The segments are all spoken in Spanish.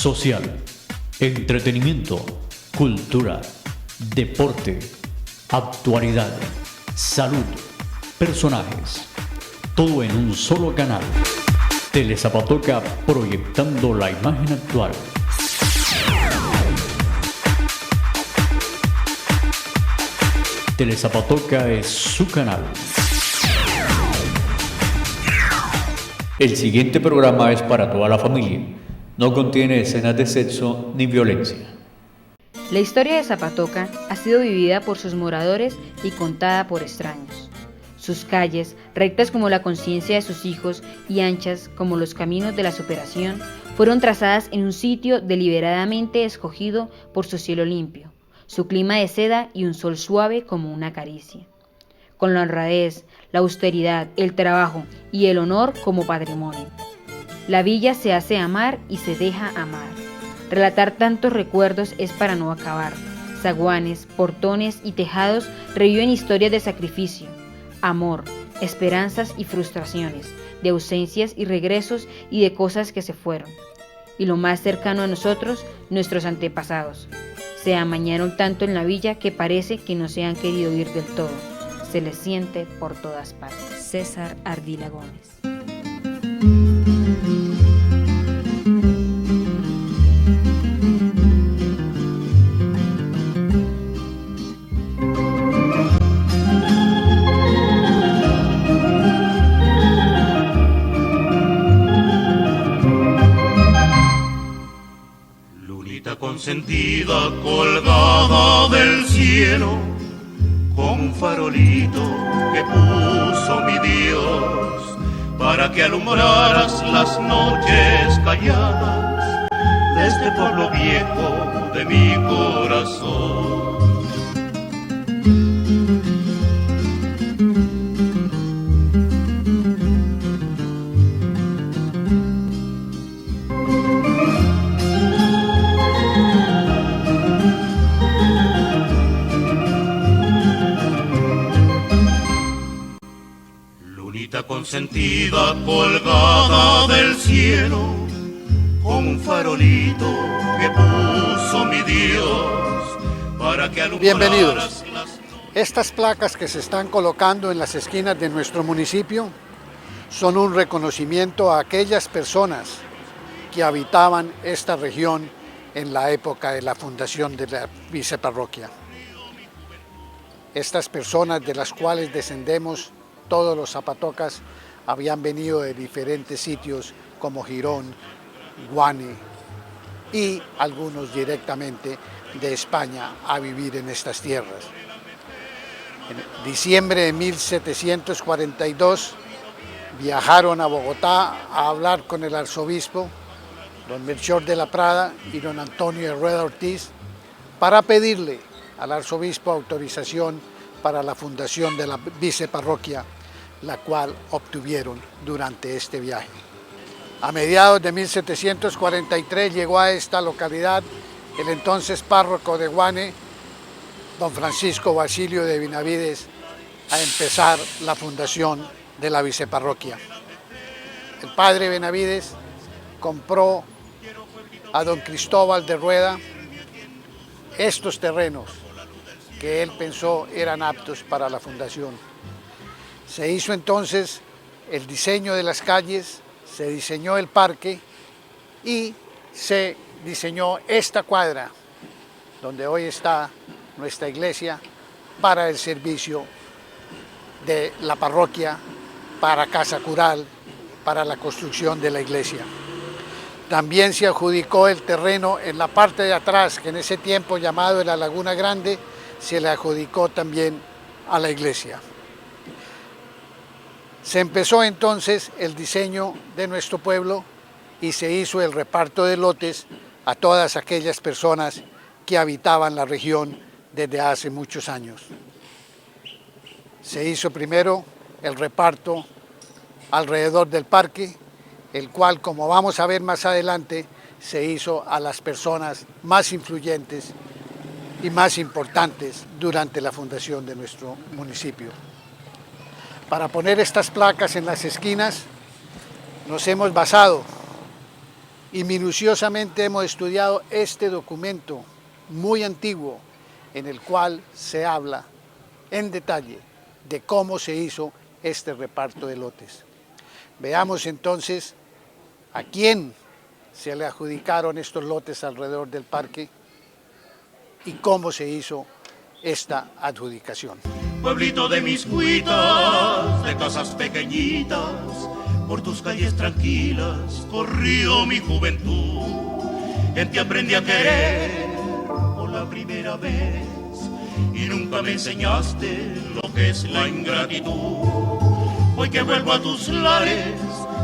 social, entretenimiento, cultura, deporte, actualidad, salud, personajes, todo en un solo canal. Telezapatoca, proyectando la imagen actual. Telezapatoca es su canal. El siguiente programa es para toda la familia. No contiene escenas de sexo ni violencia. La historia de Zapatoca ha sido vivida por sus moradores y contada por extraños. Sus calles, rectas como la conciencia de sus hijos y anchas como los caminos de la superación, fueron trazadas en un sitio deliberadamente escogido por su cielo limpio, su clima de seda y un sol suave como una caricia. Con la honradez, la austeridad, el trabajo y el honor como patrimonio. La villa se hace amar y se deja amar. Relatar tantos recuerdos es para no acabar. Zaguanes, portones y tejados reviven historias de sacrificio, amor, esperanzas y frustraciones, de ausencias y regresos y de cosas que se fueron. Y lo más cercano a nosotros, nuestros antepasados. Se amañaron tanto en la villa que parece que no se han querido ir del todo. Se les siente por todas partes. César Ardila Gómez. Lunita consentida colgada del cielo, con farolito que puso mi Dios, para que alumbraras las noches calladas de este pueblo viejo de mi corazón. Consentida colgada del cielo, con un farolito que puso mi Dios para que alumbraras. Bienvenidos. Estas placas que se están colocando en las esquinas de nuestro municipio son un reconocimiento a aquellas personas que habitaban esta región en la época de la fundación de la viceparroquia. Estas personas de las cuales descendemos todos los zapatocas habían venido de diferentes sitios como Girón, Guane y algunos directamente de España a vivir en estas tierras. En diciembre de 1742 viajaron a Bogotá a hablar con el arzobispo, don Melchor de la Prada y don Antonio de Rueda Ortiz, para pedirle al arzobispo autorización para la fundación de la viceparroquia, la cual obtuvieron durante este viaje. A mediados de 1743 llegó a esta localidad el entonces párroco de Guane, don Francisco Basilio de Benavides, a empezar la fundación de la viceparroquia. El padre Benavides compró a don Cristóbal de Rueda estos terrenos que él pensó eran aptos para la fundación. Se hizo entonces el diseño de las calles, se diseñó el parque y se diseñó esta cuadra donde hoy está nuestra iglesia para el servicio de la parroquia, para Casa Cural, para la construcción de la iglesia. También se adjudicó el terreno en la parte de atrás, que en ese tiempo llamado de la Laguna Grande, se le adjudicó también a la iglesia. Se empezó entonces el diseño de nuestro pueblo y se hizo el reparto de lotes a todas aquellas personas que habitaban la región desde hace muchos años. Se hizo primero el reparto alrededor del parque, el cual, como vamos a ver más adelante, se hizo a las personas más influyentes y más importantes durante la fundación de nuestro municipio. Para poner estas placas en las esquinas nos hemos basado y minuciosamente hemos estudiado este documento muy antiguo en el cual se habla en detalle de cómo se hizo este reparto de lotes. Veamos entonces a quién se le adjudicaron estos lotes alrededor del parque y cómo se hizo esta adjudicación. Pueblito de mis cuitas, de casas pequeñitas, por tus calles tranquilas corrió mi juventud. En ti aprendí a querer por la primera vez y nunca me enseñaste lo que es la ingratitud. Hoy que vuelvo a tus lares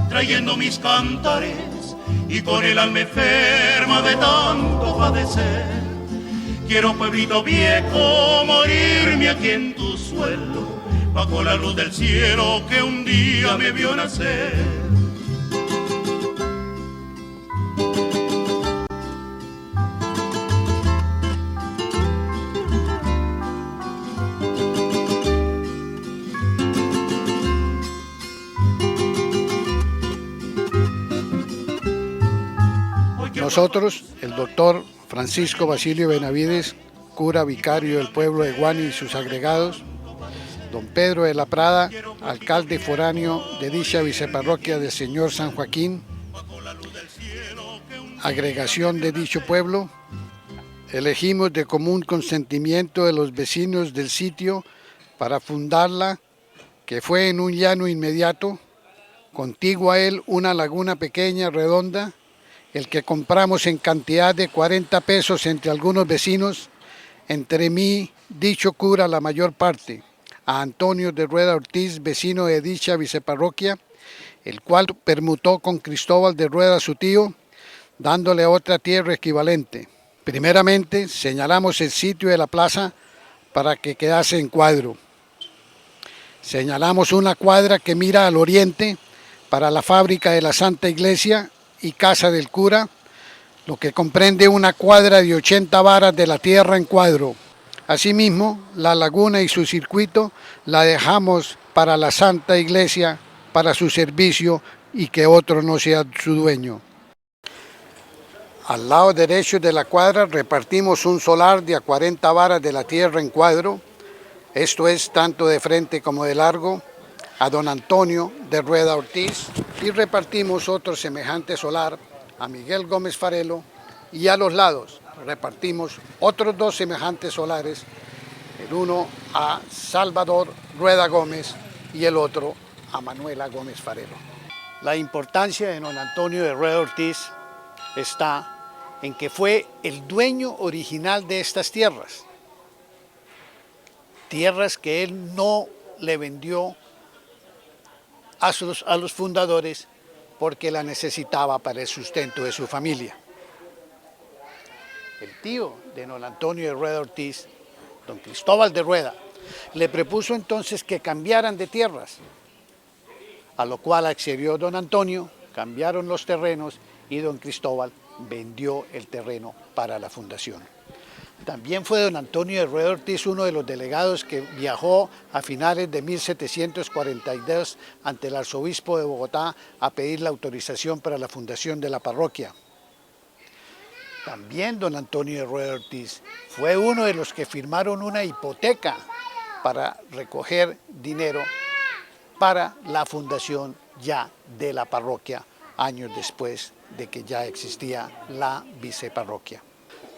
trayendo mis cantares y con el alma enferma de tanto padecer, quiero pueblito viejo morirme aquí en tu suelo, bajo la luz del cielo que un día me vio nacer. Nosotros, el doctor Francisco Basilio Benavides, cura vicario del pueblo de Guani y sus agregados, don Pedro de la Prada, alcalde foráneo de dicha viceparroquia del Señor San Joaquín, agregación de dicho pueblo, elegimos de común consentimiento de los vecinos del sitio para fundarla, que fue en un llano inmediato, contiguo a él una laguna pequeña, redonda, el que compramos en cantidad de 40 pesos entre algunos vecinos, entre mí, dicho cura la mayor parte, a Antonio de Rueda Ortiz, vecino de dicha viceparroquia, el cual permutó con Cristóbal de Rueda su tío, dándole otra tierra equivalente. Primeramente, señalamos el sitio de la plaza para que quedase en cuadro. Señalamos una cuadra que mira al oriente para la fábrica de la Santa Iglesia y casa del cura, lo que comprende una cuadra de 80 varas de la tierra en cuadro. Asimismo, la laguna y su circuito la dejamos para la Santa Iglesia, para su servicio y que otro no sea su dueño. Al lado derecho de la cuadra repartimos un solar de a 40 varas de la tierra en cuadro, esto es tanto de frente como de largo, a don Antonio de Rueda Ortiz, y repartimos otro semejante solar a Miguel Gómez Farelo, y a los lados repartimos otros dos semejantes solares, el uno a Salvador Rueda Gómez y el otro a Manuela Gómez Farelo. La importancia de don Antonio de Rueda Ortiz está en que fue el dueño original de estas tierras, tierras que él no le vendió a los fundadores porque la necesitaba para el sustento de su familia. El tío de don Antonio de Rueda Ortiz, don Cristóbal de Rueda, le propuso entonces que cambiaran de tierras, a lo cual accedió don Antonio, cambiaron los terrenos y don Cristóbal vendió el terreno para la fundación. También fue don Antonio de Rueda Ortiz uno de los delegados que viajó a finales de 1742 ante el arzobispo de Bogotá a pedir la autorización para la fundación de la parroquia. También don Antonio de Rueda Ortiz fue uno de los que firmaron una hipoteca para recoger dinero para la fundación ya de la parroquia, años después de que ya existía la viceparroquia.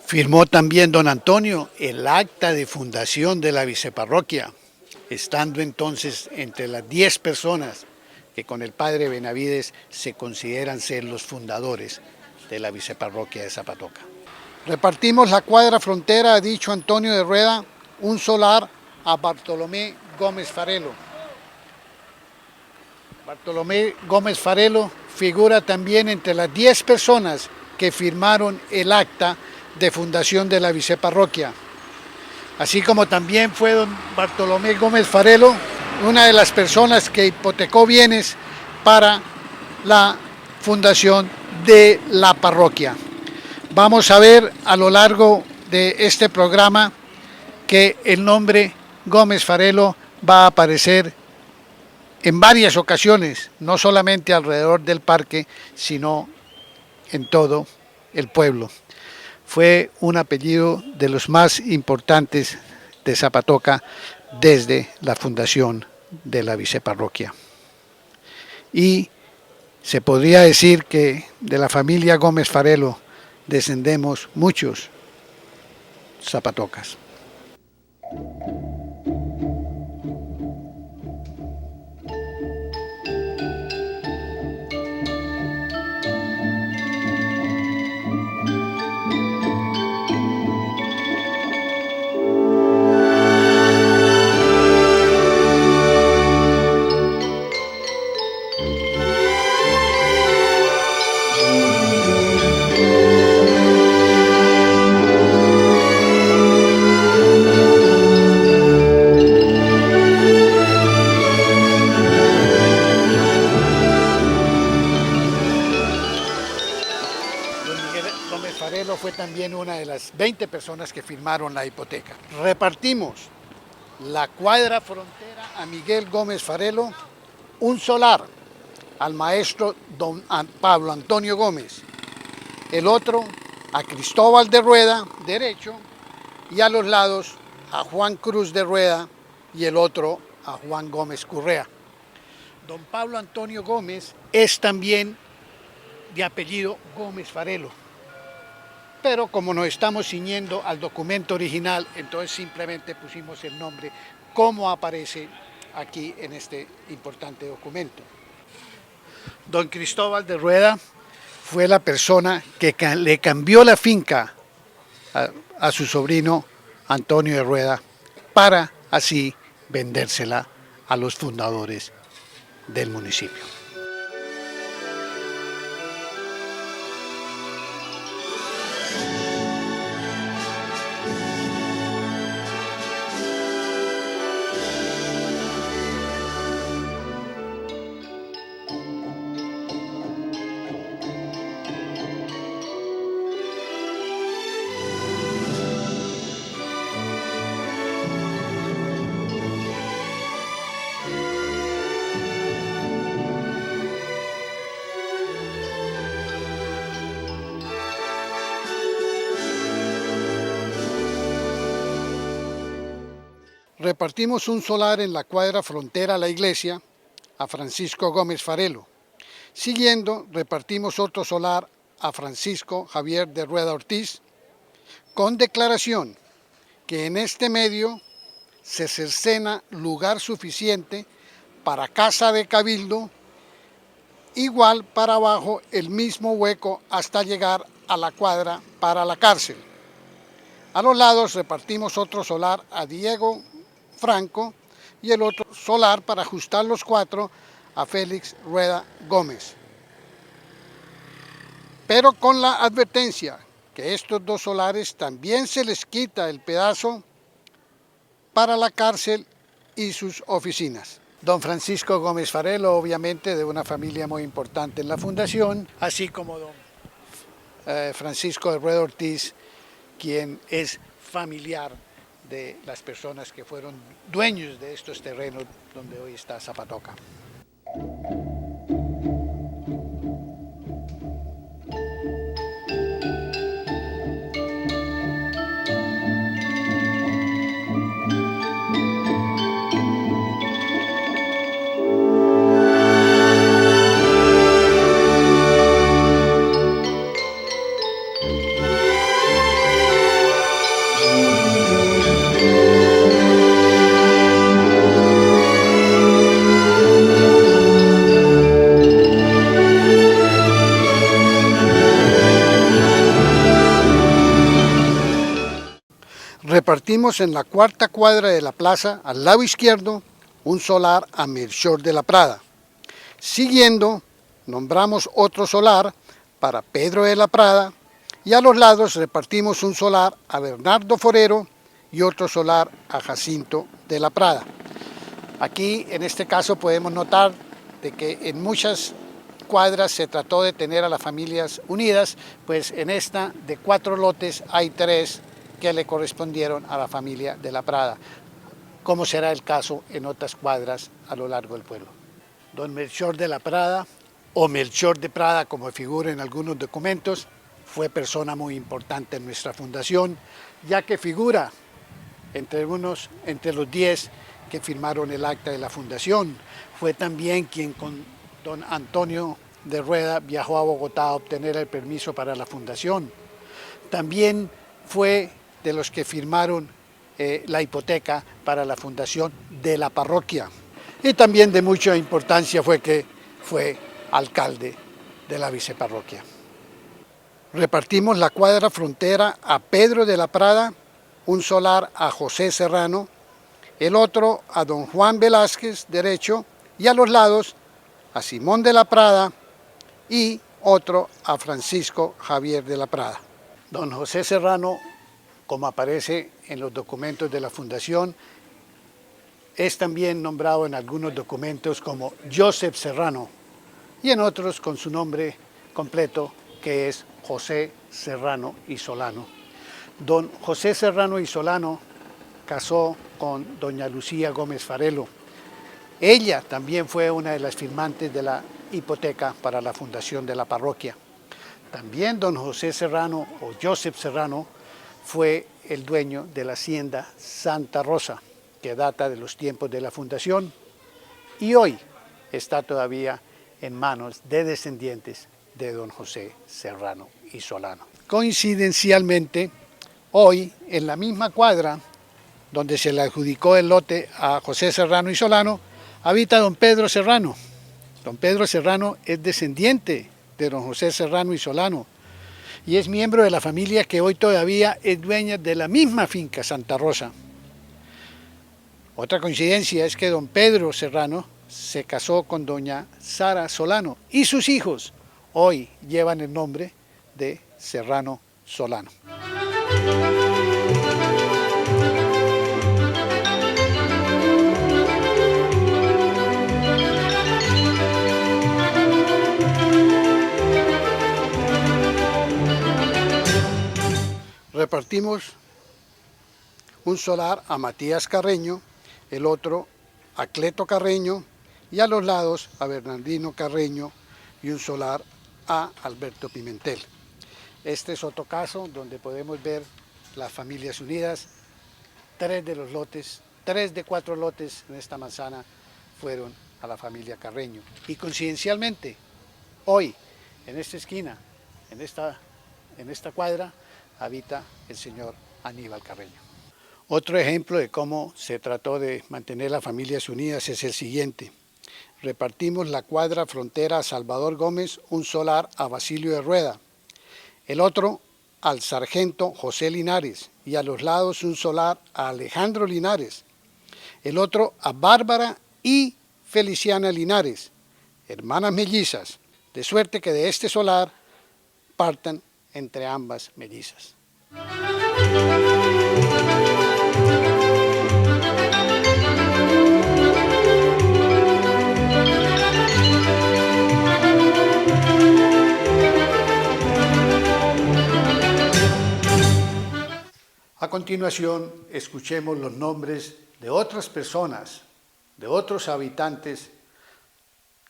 Firmó también don Antonio el acta de fundación de la viceparroquia, estando entonces entre las 10 personas que con el padre Benavides se consideran ser los fundadores de la viceparroquia de Zapatoca. Repartimos la cuadra frontera, ha dicho Antonio de Rueda, un solar a Bartolomé Gómez Farelo. Bartolomé Gómez Farelo figura también entre las 10 personas que firmaron el acta de fundación de la viceparroquia. Así como también fue don Bartolomé Gómez Farelo una de las personas que hipotecó bienes para la fundación de la parroquia. Vamos a ver a lo largo de este programa que el nombre Gómez Farelo va a aparecer en varias ocasiones, no solamente alrededor del parque, sino en todo el pueblo. Fue un apellido de los más importantes de Zapatoca desde la fundación de la viceparroquia. Y se podría decir que de la familia Gómez Farelo descendemos muchos zapatocas. Gómez Farelo fue también una de las 20 personas que firmaron la hipoteca. Repartimos la cuadra frontera a Miguel Gómez Farelo, un solar al maestro don Pablo Antonio Gómez, el otro a Cristóbal de Rueda, derecho, y a los lados a Juan Cruz de Rueda y el otro a Juan Gómez Currea. Don Pablo Antonio Gómez es también de apellido Gómez Farelo, pero como nos estamos ciñendo al documento original, entonces simplemente pusimos el nombre como aparece aquí en este importante documento. Don Cristóbal de Rueda fue la persona que le cambió la finca a su sobrino Antonio de Rueda para así vendérsela a los fundadores del municipio. Repartimos un solar en la cuadra frontera a la iglesia a Francisco Gómez Farelo. Siguiendo, repartimos otro solar a Francisco Javier de Rueda Ortiz, con declaración que en este medio se cercena lugar suficiente para casa de cabildo, igual para abajo el mismo hueco hasta llegar a la cuadra para la cárcel. A los lados repartimos otro solar a Diego Franco y el otro solar para ajustar los cuatro a Félix Rueda Gómez. Pero con la advertencia que estos dos solares también se les quita el pedazo para la cárcel y sus oficinas. Don Francisco Gómez Farelo, obviamente de una familia muy importante en la fundación, así como don Francisco de Rueda Ortiz, quien es familiar de las personas que fueron dueños de estos terrenos donde hoy está Zapatoca. Repartimos en la cuarta cuadra de la plaza, al lado izquierdo, un solar a Melchor de la Prada. Siguiendo, nombramos otro solar para Pedro de la Prada y a los lados repartimos un solar a Bernardo Forero y otro solar a Jacinto de la Prada. Aquí, en este caso, podemos notar de que en muchas cuadras se trató de tener a las familias unidas, pues en esta de 4 lotes hay 3 que le correspondieron a la familia de la Prada, como será el caso en otras cuadras a lo largo del pueblo. Don Melchor de la Prada, o Melchor de Prada, como figura en algunos documentos, fue persona muy importante en nuestra fundación, ya que figura entre los 10 que firmaron el acta de la fundación. Fue también quien con don Antonio de Rueda viajó a Bogotá a obtener el permiso para la fundación. También fue de los que firmaron la hipoteca para la fundación de la parroquia. Y también de mucha importancia fue que fue alcalde de la viceparroquia. Repartimos la cuadra frontera a Pedro de la Prada, un solar a José Serrano, el otro a don Juan Velázquez, derecho, y a los lados a Simón de la Prada y otro a Francisco Javier de la Prada. Don José Serrano, como aparece en los documentos de la fundación, es también nombrado en algunos documentos como Joseph Serrano y en otros con su nombre completo, que es José Serrano y Solano. Don José Serrano y Solano casó con doña Lucía Gómez Farelo. Ella también fue una de las firmantes de la hipoteca para la fundación de la parroquia. También don José Serrano o Joseph Serrano fue el dueño de la hacienda Santa Rosa, que data de los tiempos de la fundación y hoy está todavía en manos de descendientes de don José Serrano y Solano. Coincidencialmente, hoy en la misma cuadra donde se le adjudicó el lote a José Serrano y Solano, habita don Pedro Serrano. Don Pedro Serrano es descendiente de don José Serrano y Solano y es miembro de la familia que hoy todavía es dueña de la misma finca Santa Rosa. Otra coincidencia es que don Pedro Serrano se casó con doña Sara Solano y sus hijos hoy llevan el nombre de Serrano Solano. Repartimos un solar a Matías Carreño, el otro a Cleto Carreño y a los lados a Bernardino Carreño y un solar a Alberto Pimentel. Este es otro caso donde podemos ver las familias unidas. 3 de 4 lotes en esta manzana fueron a la familia Carreño. Y coincidencialmente, hoy, en esta esquina, en esta cuadra, habita el señor Aníbal Carreño. Otro ejemplo de cómo se trató de mantener las familias unidas es el siguiente. Repartimos la cuadra frontera a Salvador Gómez, un solar a Basilio de Rueda, el otro al sargento José Linares y a los lados un solar a Alejandro Linares, el otro a Bárbara y Feliciana Linares, hermanas mellizas, de suerte que de este solar partan entre ambas mellizas. A continuación, escuchemos los nombres de otras personas, de otros habitantes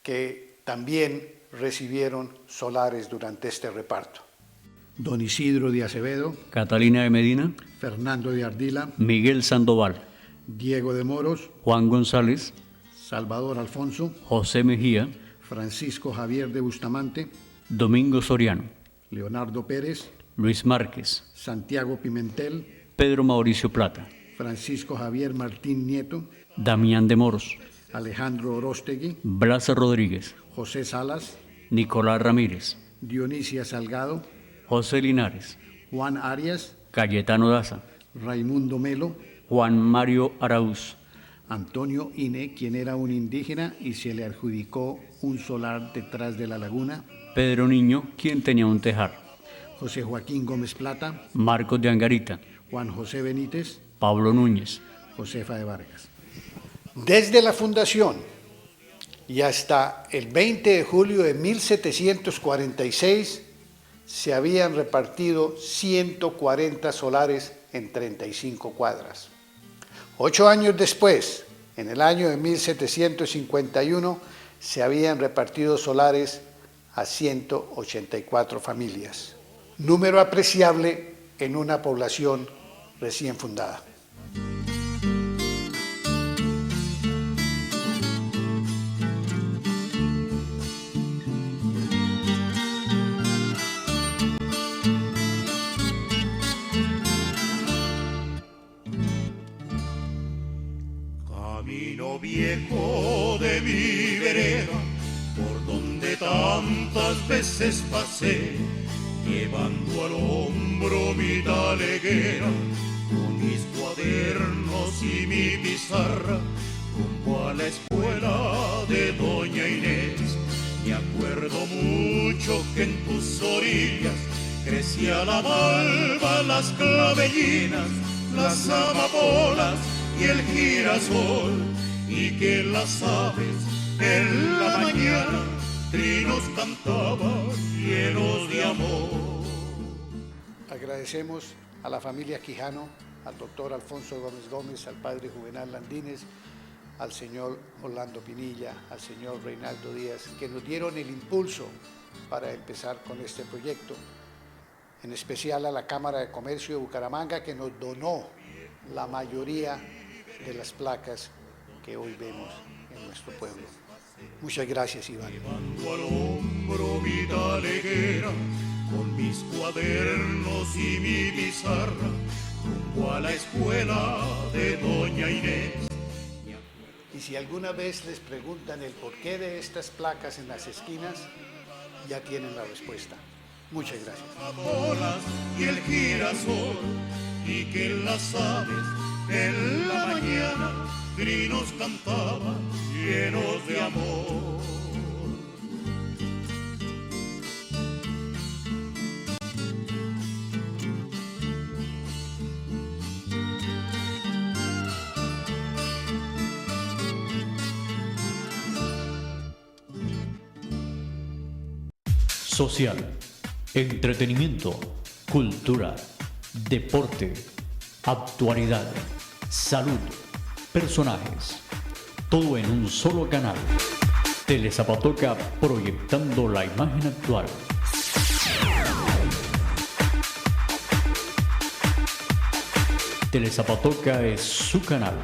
que también recibieron solares durante este reparto. Don Isidro de Acevedo, Catalina de Medina, Fernando de Ardila, Miguel Sandoval, Diego de Moros, Juan González, Salvador Alfonso, José Mejía, Francisco Javier de Bustamante, Domingo Soriano, Leonardo Pérez, Luis Márquez, Santiago Pimentel, Pedro Mauricio Plata, Francisco Javier Martín Nieto, Damián de Moros, Alejandro Orostegui, Blas Rodríguez, José Salas, Nicolás Ramírez, Dionisia Salgado, José Linares, Juan Arias, Cayetano Daza, Raimundo Melo, Juan Mario Araúz, Antonio Ine, quien era un indígena y se le adjudicó un solar detrás de la laguna, Pedro Niño, quien tenía un tejar, José Joaquín Gómez Plata, Marcos de Angarita, Juan José Benítez, Pablo Núñez, Josefa de Vargas. Desde la fundación y hasta el 20 de julio de 1746 se habían repartido 140 solares en 35 cuadras. 8 años después, en el año de 1751, se habían repartido solares a 184 familias, número apreciable en una población recién fundada. Camino viejo de mi vereda, por donde tantas veces pasé, llevando al hombro mi taleguera, con mis cuadernos y mi pizarra, rumbo a la escuela de Doña Inés. Me acuerdo mucho que en tus orillas crecía la malva, las clavellinas, las amapolas y el girasol, y que las aves en la mañana trinos cantaban llenos de amor. Agradecemos a la familia Quijano, al doctor Alfonso Gómez Gómez, al padre Juvenal Landines, al señor Orlando Pinilla, al señor Reinaldo Díaz, que nos dieron el impulso para empezar con este proyecto. En especial a la Cámara de Comercio de Bucaramanga, que nos donó la mayoría de las placas que hoy vemos en nuestro pueblo. Muchas gracias, Iván. Llevando al hombro mi taleguera, con mis cuadernos y mi pizarra, rumbo a la escuela de Doña Inés. Y si alguna vez les preguntan el porqué de estas placas en las esquinas, ya tienen la respuesta. Muchas gracias. Amapolas y el girasol, y que las aves en la mañana trinos cantaban llenos de amor. Social, entretenimiento, cultura, deporte, actualidad, salud, personajes, todo en un solo canal. Telezapatoca, proyectando la imagen actual. Telezapatoca es su canal.